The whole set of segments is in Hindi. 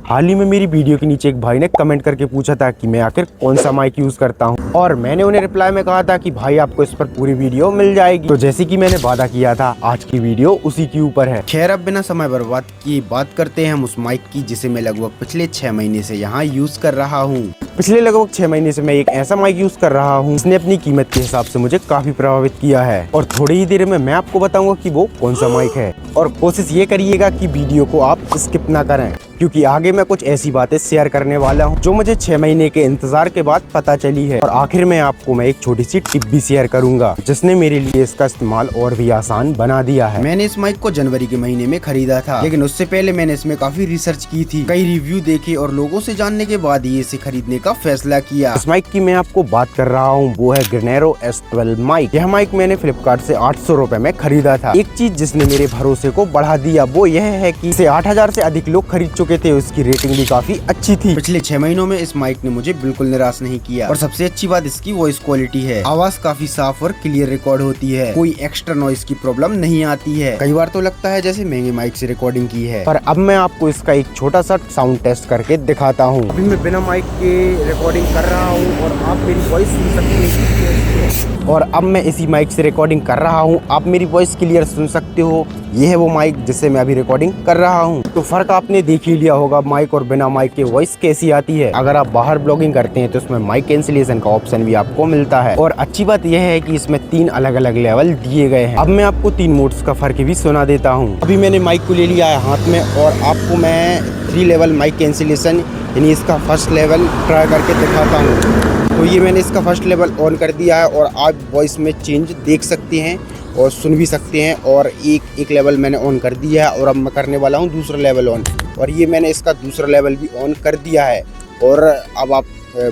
हाल ही में मेरी वीडियो के नीचे एक भाई ने कमेंट करके पूछा था कि मैं आखिर कौन सा माइक यूज करता हूं, और मैंने उन्हें रिप्लाई में कहा था कि भाई आपको इस पर पूरी वीडियो मिल जाएगी। तो जैसे कि मैंने वादा किया था, आज की वीडियो उसी के ऊपर है। खैर, अब बिना समय बर्बाद किए बात करते हैं हम उस माइक की जिसे मैं लगभग पिछले 6 महीने से यहाँ यूज कर रहा हूँ। पिछले लगभग 6 महीने से मैं एक ऐसा माइक यूज कर रहा हूँ जिसने अपनी कीमत के हिसाब से मुझे काफी प्रभावित किया है, और थोड़ी ही देर में मैं आपको बताऊंगा कि वो कौन सा माइक है। और कोशिश ये करिएगा कि वीडियो को आप स्किप ना करें, क्योंकि आगे मैं कुछ ऐसी बातें शेयर करने वाला हूं जो मुझे 6 महीने के इंतजार के बाद पता चली है। और आखिर में आपको मैं एक छोटी सी टिप भी शेयर करूंगा जिसने मेरे लिए इसका इस्तेमाल और भी आसान बना दिया है। मैंने इस माइक को जनवरी के महीने में खरीदा था, लेकिन उससे पहले मैंने इसमें काफी रिसर्च की थी, कई रिव्यू देखे और लोगों से जानने के बाद ही इसे खरीदने का फैसला किया। इस माइक की मैं आपको बात कर रहा हूँ वो है ग्रेनेरो S12 माइक। यह माइक मैंने फ्लिपकार्ट से 800 रुपए में खरीदा था। एक चीज जिसने मेरे भरोसे को बढ़ा दिया वो यह है कि इसे 8000 से अधिक लोग खरीद चुके थे, उसकी रेटिंग भी काफी अच्छी थी। पिछले 6 महीनों में इस माइक ने मुझे बिल्कुल निराश नहीं किया, और सबसे अच्छी बात इसकी वॉइस क्वालिटी है। आवाज काफी साफ और क्लियर रिकॉर्ड होती है, कोई एक्स्ट्रा नॉइस की प्रॉब्लम नहीं आती है। कई बार तो लगता है जैसे महंगे माइक से रिकॉर्डिंग की है। पर अब मैं आपको इसका एक छोटा सा साउंड टेस्ट करके दिखाता हूँ। अभी मैं बिना माइक के रिकॉर्डिंग कर रहा हूँ और आप मेरी वॉइस सुन सकते हैं। और अब मैं इसी माइक से रिकॉर्डिंग कर रहा हूँ, आप मेरी वॉइस क्लियर सुन सकते हो। ये है वो माइक जिससे मैं अभी रिकॉर्डिंग कर रहा हूँ। तो फर्क आपने देख ही लिया होगा माइक और बिना माइक के वॉइस कैसी आती है। अगर आप बाहर ब्लॉगिंग करते हैं तो इसमें माइक कैंसिलेशन का ऑप्शन भी आपको मिलता है, और अच्छी बात यह है कि इसमें 3 अलग अलग लेवल दिए गए हैं। अब मैं आपको 3 मोड्स का फर्क भी सुना देता हूँ। अभी मैंने माइक को ले लिया है हाथ में, और आपको मैं 3 लेवल माइक कैंसिलेशन यानी इसका फर्स्ट लेवल ट्राई करके दिखाता हूँ। तो ये मैंने इसका फर्स्ट लेवल ऑन कर दिया है, और आप वॉइस में चेंज देख सकते हैं और सुन भी सकते हैं। और एक लेवल मैंने ऑन कर दिया है, और अब मैं करने वाला हूँ दूसरा लेवल ऑन, और ये मैंने इसका दूसरा लेवल भी ऑन कर दिया है। और अब आप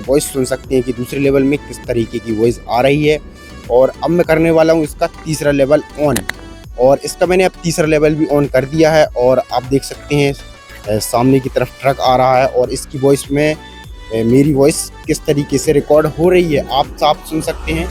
वॉइस सुन सकते हैं कि दूसरे लेवल में किस तरीके की वॉइस आ रही है। और अब मैं करने वाला हूँ इसका तीसरा लेवल ऑन, और इसका मैंने अब तीसरा लेवल भी ऑन कर दिया है। और आप देख सकते हैं सामने की तरफ ट्रक आ रहा है, और इसकी वॉइस में मेरी वॉइस किस तरीके से रिकॉर्ड हो रही है आप साफ सुन सकते हैं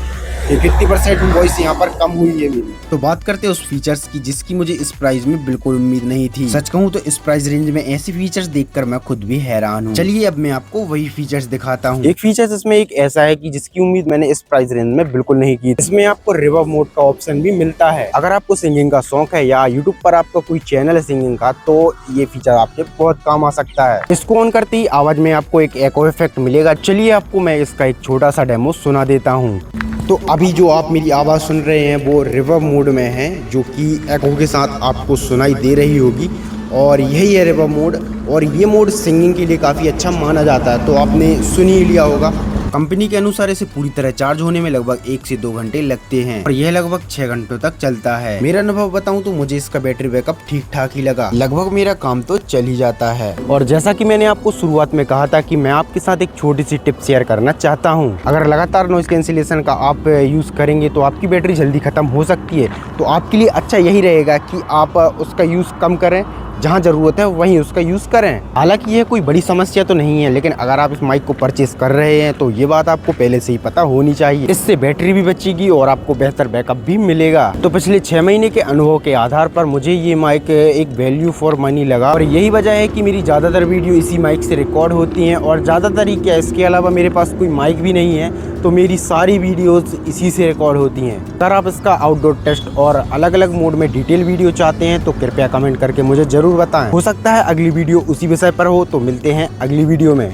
कि कितनी % वॉइस यहाँ पर कम हुई है मेरी। तो बात करते हैं उस फीचर्स की जिसकी मुझे इस प्राइस में बिल्कुल उम्मीद नहीं थी। सच कहूँ तो इस प्राइस रेंज में ऐसे फीचर्स देखकर मैं खुद भी हैरान हूँ। चलिए अब मैं आपको वही फीचर्स दिखाता हूँ। एक फीचर्स इसमें एक ऐसा है कि जिसकी उम्मीद मैंने इस प्राइस रेंज में बिल्कुल नहीं की। इसमें आपको रिवर्ब मोड का ऑप्शन भी मिलता है। अगर आपको सिंगिंग का शौक है या यूट्यूब पर आपका कोई चैनल है सिंगिंग का, तो ये फीचर आपके बहुत काम आ सकता है। इसको ऑन करते ही आवाज में आपको एक एको इफेक्ट मिलेगा। चलिए आपको मैं इसका एक छोटा सा डेमो सुना देता हूँ। तो अभी जो आप मेरी आवाज़ सुन रहे हैं वो रिवर्ब मोड में है, जो कि एको के साथ आपको सुनाई दे रही होगी, और यही है रिवर्ब मोड। और ये मोड सिंगिंग के लिए काफ़ी अच्छा माना जाता है, तो आपने सुन ही लिया होगा। कंपनी के अनुसार इसे पूरी तरह चार्ज होने में लगभग 1 से 2 घंटे लगते हैं, और यह लगभग 6 घंटों तक चलता है। मेरा अनुभव बताऊं तो मुझे इसका बैटरी बैकअप ठीक ठाक ही लगा, लगभग मेरा काम तो चल ही जाता है। और जैसा कि मैंने आपको शुरुआत में कहा था कि मैं आपके साथ एक छोटी सी टिप शेयर करना चाहता हूं। अगर लगातार नॉइज कैंसिलेशन का आप यूज करेंगे तो आपकी बैटरी जल्दी खत्म हो सकती है। तो आपके लिए अच्छा यही रहेगा कि आप उसका यूज कम करें, जहाँ ज़रूरत है वहीं उसका यूज़ करें। हालांकि ये कोई बड़ी समस्या तो नहीं है, लेकिन अगर आप इस माइक को परचेस कर रहे हैं तो ये बात आपको पहले से ही पता होनी चाहिए। इससे बैटरी भी बचेगी और आपको बेहतर बैकअप भी मिलेगा। तो पिछले 6 महीने के अनुभव के आधार पर मुझे ये माइक एक वैल्यू फॉर मनी लगा, और यही वजह है कि मेरी ज़्यादातर वीडियो इसी माइक से रिकॉर्ड होती हैं। और ज़्यादातर ही क्या, इसके अलावा मेरे पास कोई माइक भी नहीं है, तो मेरी सारी वीडियोज़ इसी से रिकॉर्ड होती हैं। अगर आप इसका आउटडोर टेस्ट और अलग अलग मोड में डिटेल वीडियो चाहते हैं तो कृपया कमेंट करके मुझे ज़रूर बताएं। हो सकता है अगली वीडियो उसी विषय पर हो। तो मिलते हैं अगली वीडियो में।